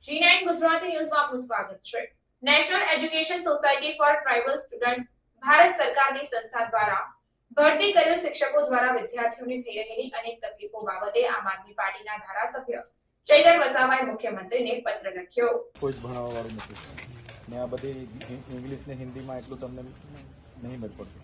G9 Gujarati ન્યૂઝમાં આપનું સ્વાગત છે. National education society for tribal students Bharat સરકારની સંસ્થા દ્વારા ભરતી કરેલ શિક્ષકો દ્વારા વિદ્યાર્થીઓને થઈ રહેલી અનેક તકલીફો બાબતે આમ આદમી પાર્ટીના ધારાસભ્ય ચૈતર વસાવાએ મુખ્યમંત્રીને પત્ર લખ્યો. કોઈ જ ભણાવવા વાળું નથી ને આ બધી ઇંગ્લિશ ને હિન્દીમાં એટલું તમને નહીં મેળ પડતું.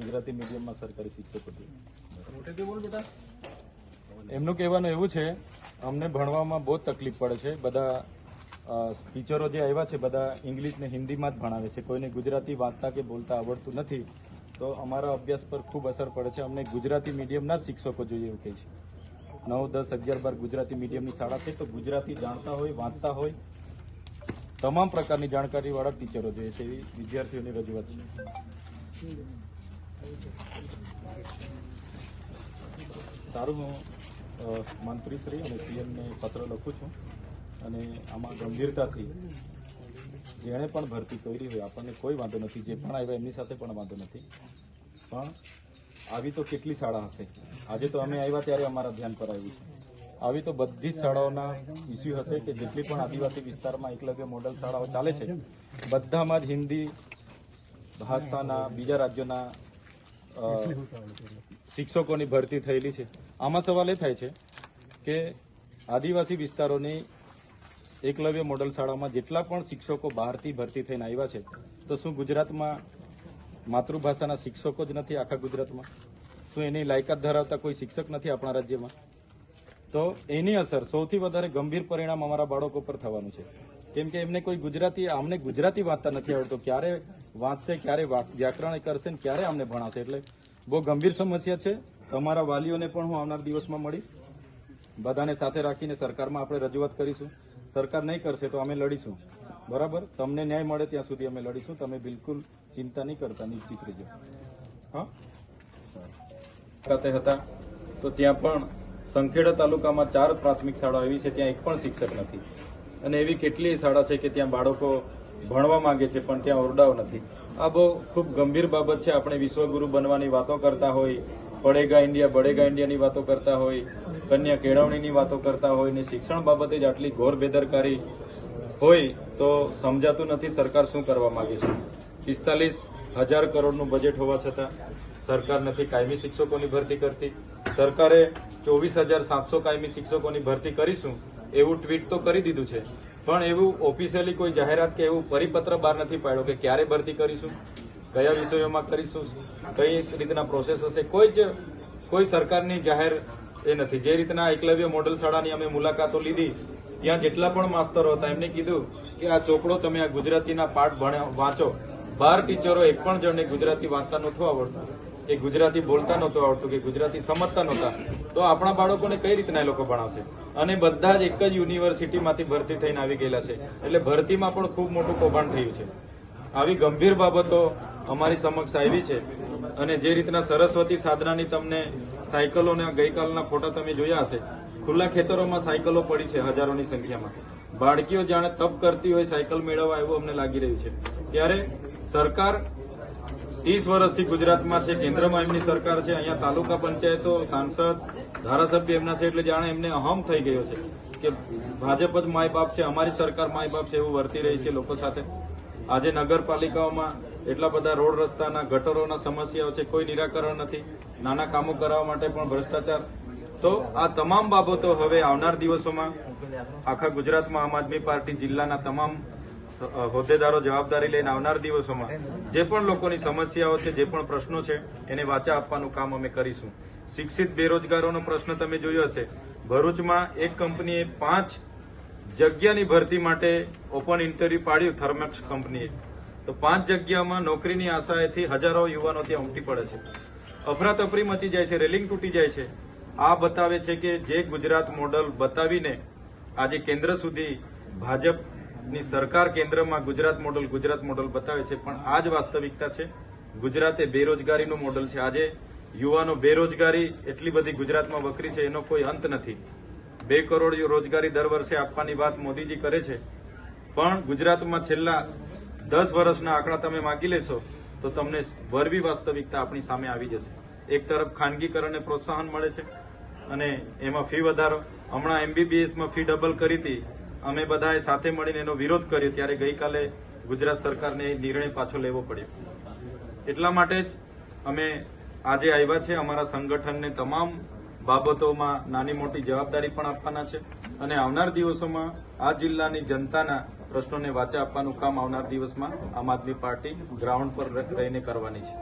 ગુજરાતી મીડિયમમાં સરકારી શિક્ષકો એમનું કહેવાનું એવું છે, અમને ભણવામાં બહુ તકલીફ પડે છે. બધા ટીચરો જે આવ્યા છે બધા ઇંગ્લિશ ને હિન્દીમાં જ ભણાવે છે, કોઈને ગુજરાતી વાંચતા કે બોલતા આવડતું નથી. તો અમારા અભ્યાસ પર ખૂબ અસર પડે છે. અમને ગુજરાતી મીડિયમના જ શિક્ષકો જોઈએ એવું કહે છે. 9, 10, 11, 12 ગુજરાતી મીડિયમની શાળા છે, તો ગુજરાતી જાણતા હોય, વાંચતા હોય, તમામ પ્રકારની જાણકારીવાળા ટીચરો જોઈએ છે, એવી વિદ્યાર્થીઓની રજૂઆત છે. સારું, હું મંત્રીશ્રી અને સીએમને પત્ર લખું છું અને આમાં ગંભીરતાથી જેણે પણ ભરતી કરી હોય આપણને કોઈ વાંધો નથી, જે પણ આવ્યા એમની સાથે પણ વાંધો નથી, પણ આવી તો કેટલી શાળા હશે. આજે તો અમે આવ્યા ત્યારે અમારા ધ્યાન પર આવ્યું છે. આવી તો બધી જ શાળાઓના ઇસ્યુ હશે કે જેટલી પણ આદિવાસી વિસ્તારમાં એકલવ્ય મોડલ શાળાઓ ચાલે છે બધામાં જ હિન્દી ભાષાના બીજા રાજ્યોના શિક્ષકોની ભરતી થયેલી છે. આમાં સવાલ એ થાય છે કે આદિવાસી વિસ્તારોની એકલવ્ય મોડલ શાળામાં જેટલા પણ શિક્ષકો બહારથી ભરતી થઈને આવ્યા છે, તો શું ગુજરાતમાં માતૃભાષાના શિક્ષકો જ નથી? આખા ગુજરાતમાં શું એની લાયકાત ધરાવતા કોઈ શિક્ષક નથી આપણા રાજ્યમાં? તો એની અસર સૌથી વધારે ગંભીર પરિણામ અમારા બાળકો પર થવાનું છે. કેમ કે એમને કોઈ અમને ગુજરાતી વાંચતા નથી આવડતું. ક્યારે વાંચશે, ક્યારે વ્યાકરણ કરશે, ક્યારે અમને ભણાવશે? એટલે બહુ ગંભીર સમસ્યા છે. તમારા વાલીઓને પણ હું આવનાર દિવસમાં મળીશ. બધાને સાથે રાખીને સરકારમાં આપણે રજૂઆત કરીશું. સરકાર નહીં કરશે તો અમે લડીશું. બરાબર, તમને ન્યાય મળે ત્યાં સુધી અમે લડીશું. તમે બિલકુલ ચિંતા નહીં કરતા, નિશ્ચિત રહેજો. હા, ખાતે હતા તો ત્યાં પણ સંખેડા તાલુકામાં 4 પ્રાથમિક શાળા એવી છે, ત્યાં એક પણ શિક્ષક નથી. અને એવી કેટલીય શાળા છે કે ત્યાં બાળકો ભણવા માંગે છે પણ ત્યાં ઓરડાઓ નથી. આ બહુ ખૂબ ગંભીર બાબત છે. આપણે વિશ્વગુરુ બનવાની વાતો કરતા હોય, બડેગા ઇન્ડિયાની વાતો કરતા હોય, કન્યા કેળવણીની વાતો કરતા હોય ને શિક્ષણ બાબતે જ આટલી ઘોર બેદરકારી હોય તો સમજાતું નથી સરકાર શું કરવા માંગે છે. 45,000 કરોડનું બજેટ હોવા છતાં સરકાર નથી કાયમી શિક્ષકોની ભરતી કરતી. સરકારે 24,700 કાયમી શિક્ષકોની ભરતી કરીશું એવું ટ્વીટ તો કરી દીધું છે, પણ એવું ઓફિશિયલી કોઈ જાહેરાત કે એવું પરિપત્ર બહાર નથી પાડ્યો કે ક્યારે ભરતી કરીશું, કયા વિષયોમાં કરીશું, કઈ રીતના પ્રોસેસ હશે. કોઈ સરકારની જાહેર એ નથી. જે રીતના એકલવ્ય મોડલ શાળાની અમે મુલાકાતો લીધી, ત્યાં જેટલા પણ માસ્તરો હતા એમને કીધું કે આ ચોપડો તમે આ ગુજરાતીના પાઠ વાંચો. 12 ટીચરો એક પણ જણને ગુજરાતી વાંચતા નહોતું આવડતું, કે ગુજરાતી બોલતા નહોતું આવડતું, કે ગુજરાતી સમજતા નહોતા, તો આપણા બાળકોને કઈ રીતના એ લોકો ભણાવશે? અને બધા જ એક જ યુનિવર્સિટીમાંથી ભરતી થઈને આવી ગયેલા છે. એટલે ભરતીમાં પણ ખૂબ મોટું કૌભાંડ થયું છે. આવી ગંભીર બાબતો અમારી સમક્ષ આવી છે. અને જે રીતના સરસ્વતી સાધનાની તમને સાયકલોના ગઈકાલના ફોટા તમે જોયા હશે, ખુલ્લા ખેતરોમાં સાયકલો પડી છે હજારોની સંખ્યામાં. બાળકીઓ જાણે તપ કરતી હોય સાયકલ મેળવવા એવું અમને લાગી રહ્યું છે. ત્યારે સરકાર 30 વર્ષથી ગુજરાતમાં છે, કેન્દ્રમાં એમની સરકાર છે, અહીંયા તાલુકા પંચાયતો, સાંસદ, ધારાસભ્ય એમના છે, એટલે જાણે એમને અહમ થઈ ગયો છે કે ભાજપ જ માય બાપ છે, અમારી સરકાર માય બાપ છે એવું વર્તી રહી છે લોકો સાથે. આજે નગરપાલિકાઓમાં એટલા બધા રોડ રસ્તાના ગટરોના સમસ્યાઓ છે, કોઈ નિરાકરણ નથી. નાના કામો કરાવવા માટે પણ ભ્રષ્ટાચાર. તો આ તમામ બાબતો હવે આવનાર દિવસોમાં આખા ગુજરાતમાં આમ આદમી પાર્ટી જિલ્લાના તમામ હોદ્દેદારો જવાબદારી લઈને આવનાર દિવસોમાં જે પણ લોકોની સમસ્યાઓ છે, જે પણ પ્રશ્નો છે, એને વાચા આપવાનું કામ અમે કરીશું. શિક્ષિત બેરોજગારોનો પ્રશ્ન તમે જોયો હશે. ભરૂચમાં એક કંપનીએ 5 જગ્યાની ભરતી માટે ઓપન ઇન્ટરવ્યુ પાડ્યું, થર્મેક્સ કંપનીએ. તો 5 જગ્યામાં નોકરીની આશાએથી હજારો યુવાનો ત્યાં ઉમટી પડે છે. અફરાતફરી મચી જાય છે, રેલિંગ તૂટી જાય છે. આ બતાવે છે કે જે ગુજરાત મોડલ બતાવીને આજે કેન્દ્ર સુધી ભાજપની સરકાર કેન્દ્રમાં ગુજરાત મોડલ બતાવે છે, પણ આ જ વાસ્તવિકતા છે. ગુજરાત એ બેરોજગારીનું મોડલ છે. આજે યુવાનો બેરોજગારી એટલી બધી ગુજરાતમાં વકરી છે, એનો કોઈ અંત નથી. 2 કરોડ રોજગારી દર વર્ષે આપવાની વાત મોદીજી કરે છે, પણ ગુજરાતમાં છેલ્લા 10 વર્ષના આંકડા તમે માંગી લેશો તો તમને વરવી વાસ્તવિકતા આપણી સામે આવી જશે. એક તરફ ખાનગીકરણને પ્રોત્સાહન મળે છે અને એમાં ફી વધારો, હમણાં MBBS માં ફી ડબલ કરી હતી, અમે બધાએ સાથે મળીને એનો વિરોધ કર્યો, ત્યારે ગઈકાલે ગુજરાત સરકારને એ નિર્ણય પાછો લેવો પડ્યો. એટલા માટે જ અમે આજે આવ્યા છે. અમારા સંગઠનને તમામ બાબતોમાં નાની મોટી જવાબદારી પણ આપવાના છે અને આવનાર દિવસોમાં આ જિલ્લાની જનતાના પ્રશ્નોને વાચા આપવાનું કામ આવનાર દિવસમાં આમ આદમી પાર્ટી ગ્રાઉન્ડ પર રહીને કરવાની છે.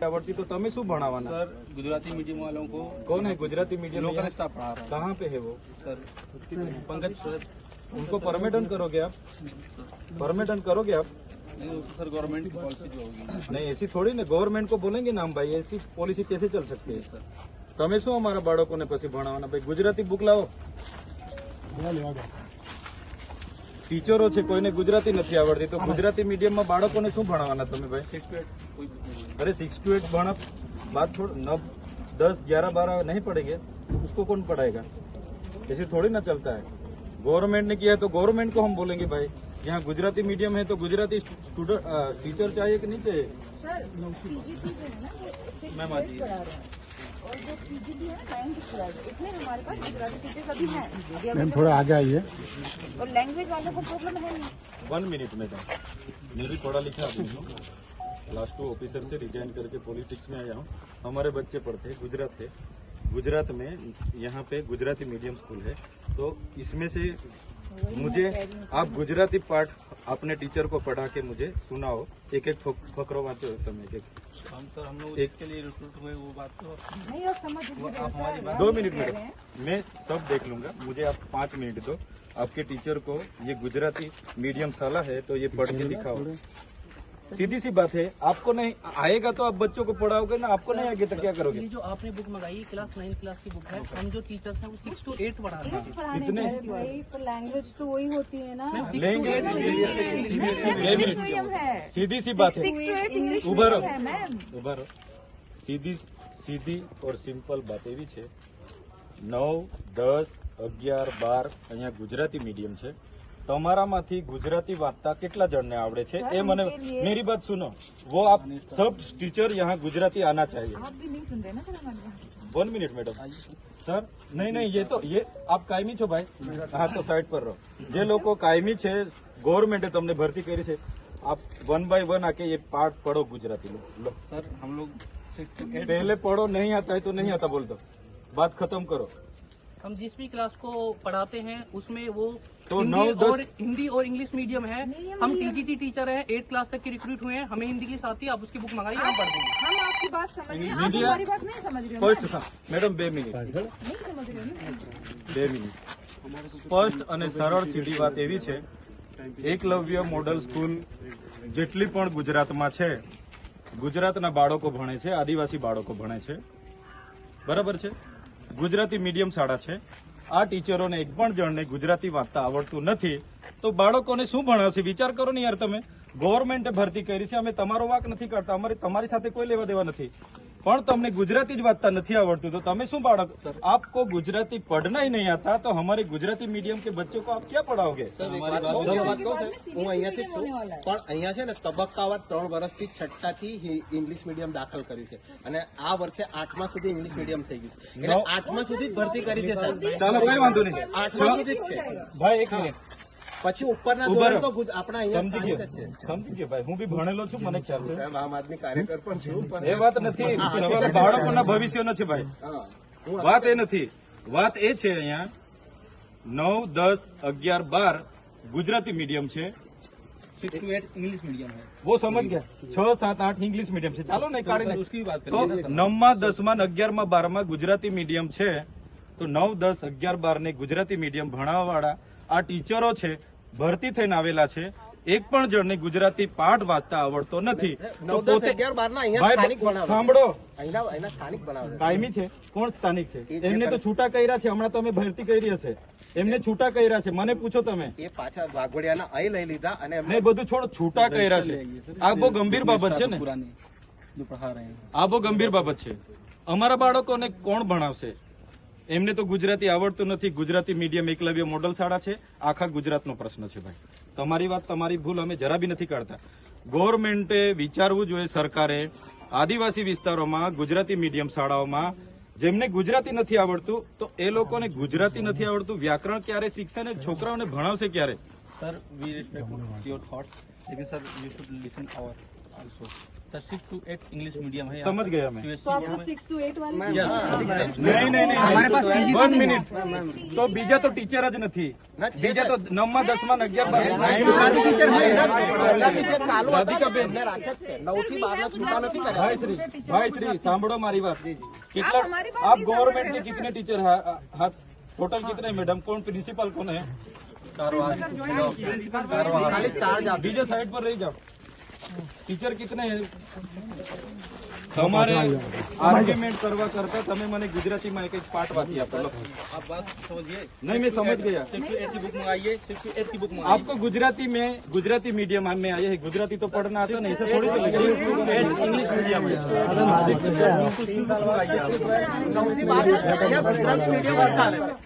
आवड़ती तो तमें शू भणावाना? सर गुजराती मीडियम वालों को कौन है गुजराती मीडियम लोकल स्टाफ पढ़ा रहा कहाँ पे है वो? है सर पंकज सर उनको परमिशन करोगे आप? परमिशन करोगे आप? नहीं वो तो सर गवर्नमेंट की पॉलिसी जो होगी नहीं ऐसी थोड़ी ना गवर्नमेंट को बोलेंगे ना हम भाई, ऐसी पॉलिसी कैसे चल सकती है? सर તમે શું અમારા બાળકોને પછી ભણાવવાના? ભાઈ ગુજરાતી બુક લાવો. ટીચરો છે, કોઈને ગુજરાતી નથી આવડતી, તો ગુજરાતી મીડિયમમાં બાળકોને શું ભણાવવાના તમે ભાઈ? 6 to 8 कोई अरे 6 to 8 भणा बात छोड़, 9 10 11 12 नहीं पढ़ेंगे उसको कौन पढ़ाएगा? ऐसे थोड़ी ना चलता है. गवर्नमेंट ने किया है तो गवर्नमेंट को हम बोलेंगे भाई. यहाँ गुजराती मीडियम है तो गुजराती स्टूडेंट टीचर चाहिए कि नहीं चाहिए? मैम आ जाइए और जो पीजीटी है ना 9th क्लास, इसमें हमारे पास गुजराती टीचर्स अभी हैं. मैम थोड़ा आगे आइए. और लैंग्वेज वालों को प्रॉब्लम है नहीं. 1 मिनट में था. मैं भी पढ़ा लिखा आदमी हूँ. क्लास 2 ऑफिसर से रिजाइन करके पॉलिटिक्स में आया हूँ. हमारे बच्चे पढ़ते हैं गुजरात है. गुजरात में यहाँ पे गुजराती मीडियम स्कूल है, तो इसमें से मुझे आप गुजराती पाठ अपने टीचर को पढ़ा के मुझे सुनाओ. एक एक फकरो वाँचो तुम एक एक. हम लोग एक- इसके लिए रिक्रूट हुए वो बात तो नहीं और समझ आप हमारी बात 2 मिनट में मैं सब देख लूंगा. मुझे आप 5 मिनट दो. आपके टीचर को ये गुजराती मीडियम साला है तो ये पढ़ के दिखाओ. सीधी सी बात है. आपको नहीं आएगा तो आप बच्चों को पढ़ाओगे ना, आपको नहीं आएगा तो क्या करोगे? ये जो आपने बुक मंगाई क्लास 9 क्लास की बुक है, हम जो टीचर्स हैं वो 6 to 8 पढ़ा रहे हैं. इतने भाई पर लैंग्वेज तो वही होती है ना. मैम 6 to लेंगे 8 इंग्लिश मीडियम है. सीधी सी बात है. 6 to 8 इंग्लिश उभा रहो. मीडियम है मैम. ઉભા રહો. સીધી और સિમ્પલ बात એવી છે. 9 10 11 12 અહીંયા ગુજરાતી મીડિયમ છે. તમારામાંથી ગુજરાતી વાંચતા કેટલા જણને આવડે છે એ મને मेरी बात सुनो. वो आप सब टीचर यहाँ गुजराती आना चाहिए. आप भी नहीं सुन रहे ना सर हमारी बात. 1 मिनट मैडम. सर नहीं ये तो ये आप कायमी છો ભાઈ. હા તો સાઈડ પર રહો. જે લોકો કાયમી છે, ગવર્મેન્ટે તમને ભરતી કરી છે, आप 1 by 1 आके ये पाठ पढ़ो गुजराती लो. सर हम लोग 6 to 8 पहले पढ़ो, नहीं आता है तो नहीं आता बोल दो. बात खत्म करो. हम जिस भी क्लास को पढ़ाते हैं उसमें वो तो हिंदी 9, 10 और हिंदी और इंग्लिश मीडियम है. हम टीजीटी टीचर हैं, 8 क्लास तक के रिक्रूट हुए हैं. हमें हिंदी की साथ ही आप उसकी बुक मंगाइए, हम पढ़ देंगे. हम आपकी बात समझ रहे हैं. आप मीडिया- हमारी बात नहीं समझ रहे हो. સ્પષ્ટ મેડમ 2 મિનિટ नहीं समझ रहे हो ना. 2 મિનિટ સ્પષ્ટ અને સરળ સીધી વાત એવી છે. એકલવ્ય મોડલ સ્કૂલ જેટલી પણ ગુજરાતમાં છે, ગુજરાતના બાળકો ભણે છે, આદિવાસી બાળકો ભણે છે, બરાબર છે. ગુજરાતી મીડિયમ શાળા છે. આ ટીચરોને એક પણ જણને ગુજરાતી વાંચતા આવડતું નથી તો બાળકોને શું ભણાવશે? વિચાર કરો ને યાર તમે. ગવર્મેન્ટે ભરતી કરી છે, અમે તમારો વાંક નથી કરતા, તમારી સાથે કોઈ લેવા દેવા નથી, પણ તમને ગુજરાતી જ વાંચતા નથી આવડતું તો તમે શું બાળક? आपको गुजराती पढ़ना ही नहीं आता तो हमारे गुजराती मीडियम के बच्चों को आप क्या पढ़ाओगे? हमारी बात आपकी सुनो. बात कहूं सर, હું અહીંયાથી જ છું. પણ અહીંયા છે ને તબક્કાવાર 3 વર્ષથી છઠ્ઠાથી ઇંગ્લિશ મીડિયમ દાખલ કર્યું છે અને આ વર્ષે 8મા સુધી ઇંગ્લિશ મીડિયમ થઈ ગયું છે. એટલે 8મા સુધી જ ભરતી કરી છે સાહેબ. ચાલો કઈ વાંધો નહીં. 8મા સુધી જ છે. ભાઈ એક મિનિટ પછી ઉપરના ઉભા ધોરણ રહો. તો આપણા અહીંયા સમજી સ્થાનિક જ ગયો છે. સમજી ગયો ભાઈ. હું બી ભણેલો છું, મને ખ્યાલ છે. સાહેબ આમ આદમી કાર્યકર પણ છું પણ એ વાત નથી. તમારા બાળકોના ભવિષ્યનો છે ભાઈ. હા વાત એ નથી. વાત એ છે અહીંયા 9 10 11 12 ગુજરાતી મીડિયમ છે. 6 to 8 इंग्लिश मीडियम है. वो समझ गया. 6 7 8 इंग्लिश मीडियम છે. ચાલો ને કાઢીને सर उसकी भी बात તો करेंगे. 9માં 10માં 11માં 12માં ગુજરાતી મીડિયમ છે તો 9 10 11 12 ને ગુજરાતી મીડિયમ ભણાવવાવાળા આ ટીચરો છે, ભરતી થઈને આવેલા છે. એક પણ જણને ગુજરાતી પાઠ વાંચતા આવડતો નથી તો 9 10 11 12 ના અહીંયા ભાઈ, સ્થાનિક ભણાવે. સાંભળો. અહીંના સ્થાનિક ભણાવે. કાયમી છે. કોણ સ્થાનિક છે? એ જે એમને તો છૂટા કર્યા છે. હમણાં તમે ભરતી કરી હશે, એમને છૂટા કર્યા છે. મને પૂછો તમે. એ પાછા વાઘોડિયાના અહીં લઈ લીધા અને એમને ને બધું છોડો, છૂટા કર્યા છે. આ બહુ ગંભીર બાબત છે ને. पुरानी जो पढ़ा रहे हैं. આ બહુ ગંભીર બાબત છે. અમારા બાળકોને કોણ ભણાવશે? એમને તો ગુજરાતી આવડતું નથી. ગુજરાતી મીડિયમ એકલવ્ય મોડલ શાળા છે. આખા ગુજરાતનો પ્રશ્ન છે ભાઈ. તમારી વાત, તમારી ભૂલ અમે જરા બી નથી કાઢતા. ગવર્મેન્ટે વિચારવું જોઈએ, સરકારે આદિવાસી વિસ્તારોમાં ગુજરાતી મીડિયમ શાળાઓમાં જેમને ગુજરાતી નથી આવડતું તો એ લોકોને ગુજરાતી નથી આવડતું, વ્યાકરણ ક્યારે શીખશે ને છોકરાઓને ભણાવશે ક્યારે? Sir we respect your thoughts लेकिन sir you should listen our also sir 6 to 8 English medium है समझ गया मैं। तो आप सब 6 to 8 वाले નહીં हमारे पास 1 મિનિટ તો બીજા તો ટીચર જ નથી, બીજા તો 9માં 10માં 11 ટીચર ચાલુ હતા ને, એમને રાખ્યા જ છે. 9 થી 12 ના છૂટા નથી કર્યા. भाई श्री સાંભળો મારી વાત। કેટલા आप गवर्नमेंट के कितने टीचर है? टोटल कितने मैडम? कौन प्रिंसिपल कौन है? ખાલી ચાર્જ આપે. बीजे साइड पर रह जाओ। टीचर कितने हैं? તમારે આર્ગ્યુમેન્ટ કરવા કરતા તમે મને ગુજરાતીમાં એક પાઠ વાંચી આપો। લો। आप बात समझिए नहीं मैं समझ गया। 6 to 8 की बुक मंगाइए 6 to 8 की बुक मंगाइए आपको गुजराती मीडियम में आए हैं, गुजराती तो पढ़ना आता नहीं, इसे थोड़ी सी इंग्लिश मीडियम है 9 થી 12 मीडियम